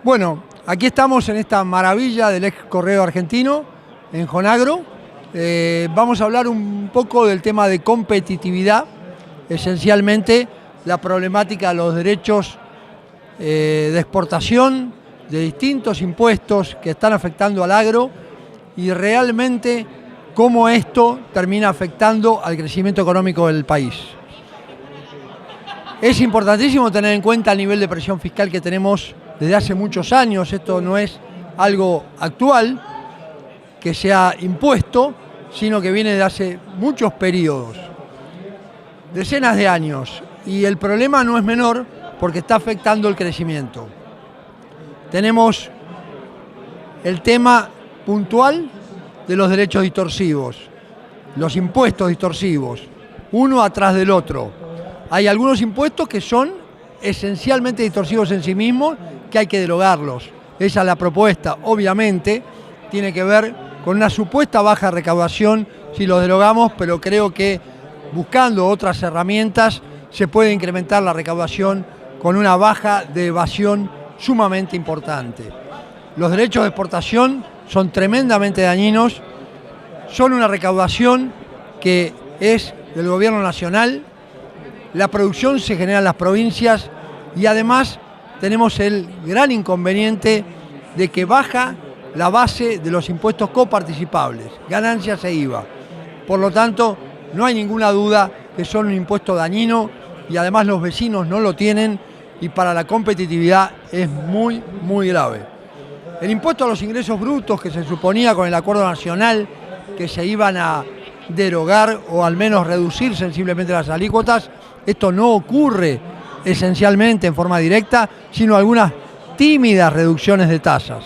Bueno, aquí estamos en esta maravilla del ex correo argentino, en Jonagro. Vamos a hablar un poco del tema de competitividad, esencialmente la problemática de los derechos de exportación, de distintos impuestos que están afectando al agro y realmente cómo esto termina afectando al crecimiento económico del país. Es importantísimo tener en cuenta el nivel de presión fiscal que tenemos desde hace muchos años. Esto no es algo actual que se ha impuesto, sino que viene de hace muchos periodos, decenas de años. Y el problema no es menor porque está afectando el crecimiento. Tenemos el tema puntual de los derechos distorsivos, los impuestos distorsivos, uno atrás del otro. Hay algunos impuestos que son esencialmente distorsivos en sí mismos, que hay que derogarlos. Esa es la propuesta. Obviamente tiene que ver con una supuesta baja recaudación si los derogamos, pero creo que buscando otras herramientas se puede incrementar la recaudación con una baja de evasión sumamente importante. Los derechos de exportación son tremendamente dañinos, son una recaudación que es del gobierno nacional. La producción se genera en las provincias y además tenemos el gran inconveniente de que baja la base de los impuestos coparticipables, ganancias e IVA. Por lo tanto, no hay ninguna duda que son un impuesto dañino y además los vecinos no lo tienen y para la competitividad es muy, muy grave. El impuesto a los ingresos brutos que se suponía con el acuerdo nacional que se iban a derogar o al menos reducir sensiblemente las alícuotas, esto no ocurre esencialmente en forma directa, sino algunas tímidas reducciones de tasas.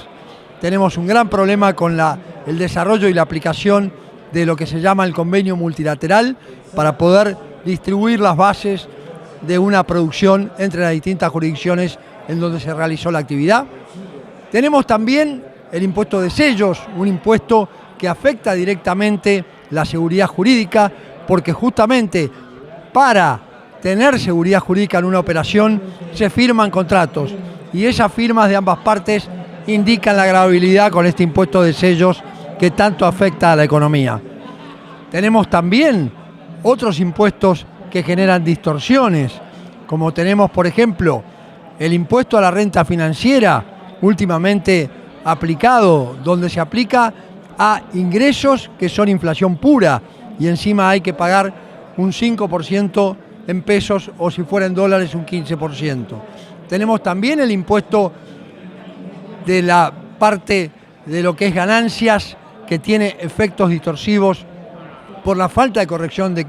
Tenemos un gran problema con el desarrollo y la aplicación de lo que se llama el convenio multilateral para poder distribuir las bases de una producción entre las distintas jurisdicciones en donde se realizó la actividad. Tenemos también el impuesto de sellos, un impuesto que afecta directamente la seguridad jurídica, porque justamente para tener seguridad jurídica en una operación se firman contratos y esas firmas de ambas partes indican la gravabilidad con este impuesto de sellos que tanto afecta a la economía. Tenemos también otros impuestos que generan distorsiones, como tenemos, por ejemplo, el impuesto a la renta financiera, últimamente aplicado, donde se aplica a ingresos que son inflación pura y encima hay que pagar un 5% en pesos o si fuera en dólares un 15%. Tenemos también el impuesto de la parte de lo que es ganancias que tiene efectos distorsivos por la falta de corrección de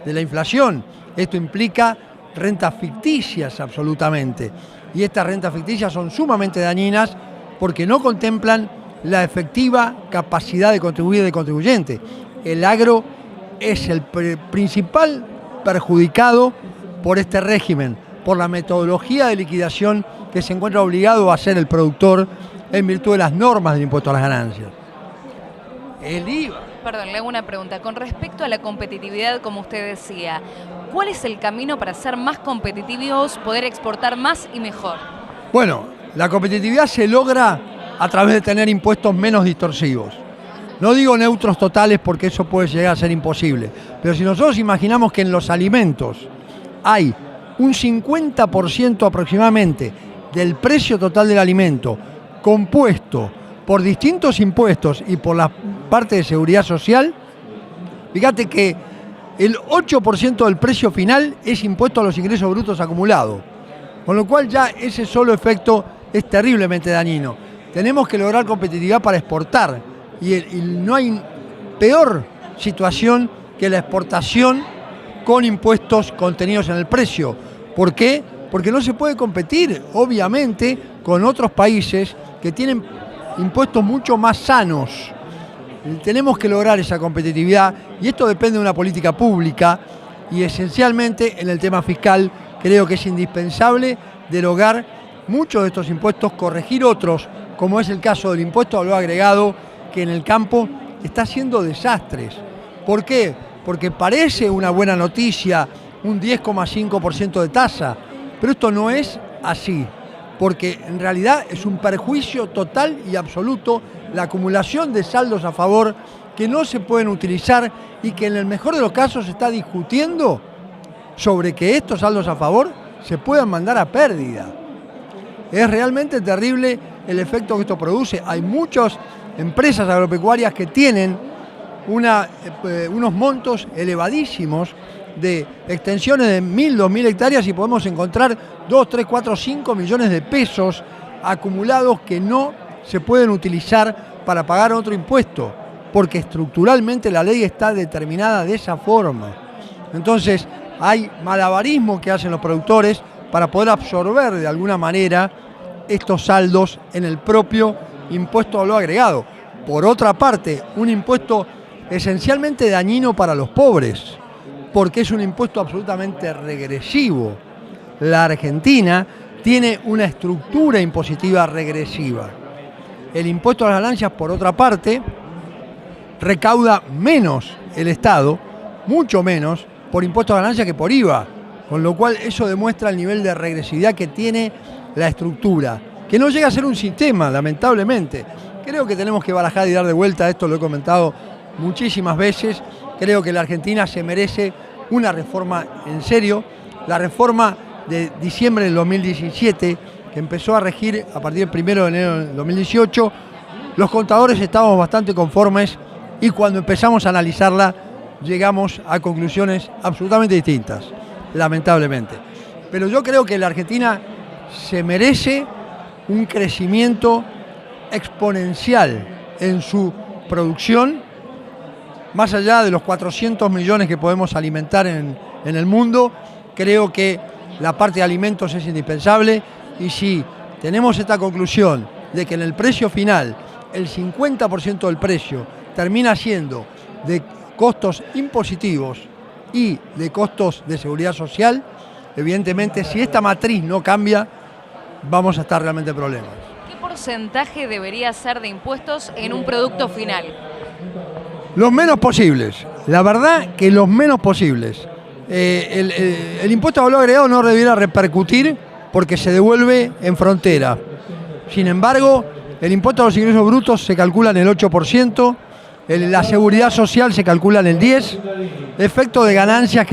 la inflación. Esto implica rentas ficticias absolutamente y estas rentas ficticias son sumamente dañinas porque no contemplan la efectiva capacidad de contribuir del contribuyente. El agro es el principal perjudicado por este régimen, por la metodología de liquidación que se encuentra obligado a hacer el productor en virtud de las normas del impuesto a las ganancias. El IVA. Perdón, le hago una pregunta. Con respecto a la competitividad, como usted decía, ¿cuál es el camino para ser más competitivos, poder exportar más y mejor? Bueno, la competitividad se logra a través de tener impuestos menos distorsivos. No digo neutros totales porque eso puede llegar a ser imposible, pero si nosotros imaginamos que en los alimentos hay un 50% aproximadamente del precio total del alimento compuesto por distintos impuestos y por la parte de seguridad social, fíjate que el 8% del precio final es impuesto a los ingresos brutos acumulados, con lo cual ya ese solo efecto es terriblemente dañino. Tenemos que lograr competitividad para exportar y no hay peor situación que la exportación con impuestos contenidos en el precio. ¿Por qué? Porque no se puede competir, obviamente, con otros países que tienen impuestos mucho más sanos. Tenemos que lograr esa competitividad y esto depende de una política pública y esencialmente en el tema fiscal creo que es indispensable derogar muchos de estos impuestos, corregir otros, como es el caso del impuesto al valor agregado, que en el campo está haciendo desastres. ¿Por qué? Porque parece una buena noticia un 10,5% de tasa, pero esto no es así. porque en realidad es un perjuicio total y absoluto la acumulación de saldos a favor que no se pueden utilizar y que en el mejor de los casos se está discutiendo sobre que estos saldos a favor se puedan mandar a pérdida. Es realmente terrible el efecto que esto produce. Hay muchas empresas agropecuarias que tienen unos montos elevadísimos de extensiones de 1.000, 2.000 hectáreas y podemos encontrar 2, 3, 4, 5 millones de pesos acumulados que no se pueden utilizar para pagar otro impuesto, porque estructuralmente la ley está determinada de esa forma. Entonces hay malabarismo que hacen los productores para poder absorber de alguna manera estos saldos en el propio impuesto a valor agregado. Por otra parte, un impuesto esencialmente dañino para los pobres, porque es un impuesto absolutamente regresivo. La Argentina tiene una estructura impositiva regresiva. El impuesto a las ganancias, por otra parte, recauda menos el Estado, mucho menos, por impuesto a ganancias que por IVA, con lo cual eso demuestra el nivel de regresividad que tiene la estructura, que no llega a ser un sistema, lamentablemente. Creo que tenemos que barajar y dar de vuelta, esto lo he comentado muchísimas veces. Creo que la Argentina se merece una reforma en serio. La reforma de diciembre del 2017, que empezó a regir a partir del 1 de enero del 2018, los contadores estábamos bastante conformes y cuando empezamos a analizarla llegamos a conclusiones absolutamente distintas, lamentablemente. Pero yo creo que la Argentina se merece un crecimiento exponencial en su producción, más allá de los 400 millones que podemos alimentar en el mundo. Creo que la parte de alimentos es indispensable y si tenemos esta conclusión de que en el precio final el 50% del precio termina siendo de costos impositivos y de costos de seguridad social, evidentemente si esta matriz no cambia vamos a estar realmente en problemas. ¿Qué porcentaje debería ser de impuestos en un producto final? Los menos posibles, la verdad que los menos posibles. El impuesto a valor agregado no debiera repercutir porque se devuelve en frontera. Sin embargo, el impuesto a los ingresos brutos se calcula en el 8%, la seguridad social se calcula en el 10%, efecto de ganancias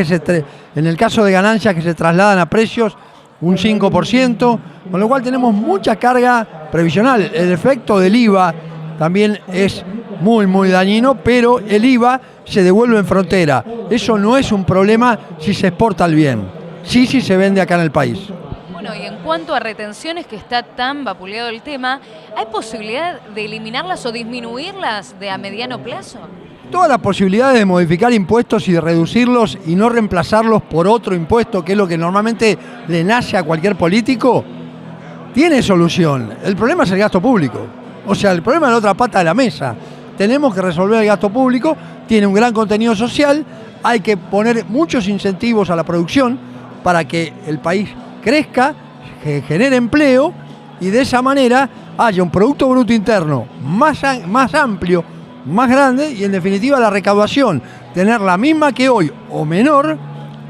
en el caso de ganancias que se trasladan a precios, un 5%, con lo cual tenemos mucha carga previsional. El efecto del IVA también es muy dañino, pero el IVA se devuelve en frontera. Eso no es un problema si se exporta el bien, sí si se vende acá en el país. Bueno, y en cuanto a retenciones, que está tan vapuleado el tema, ¿hay posibilidad de eliminarlas o disminuirlas de a mediano plazo? Todas las posibilidades de modificar impuestos y de reducirlos y no reemplazarlos por otro impuesto, que es lo que normalmente le nace a cualquier político, tiene solución. El problema es el gasto público. O sea, el problema es la otra pata de la mesa. Tenemos que resolver el gasto público, tiene un gran contenido social, hay que poner muchos incentivos a la producción para que el país crezca, que genere empleo y de esa manera haya un Producto Bruto Interno más amplio, más grande y en definitiva la recaudación, tener la misma que hoy o menor,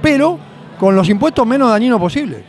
pero con los impuestos menos dañinos posibles.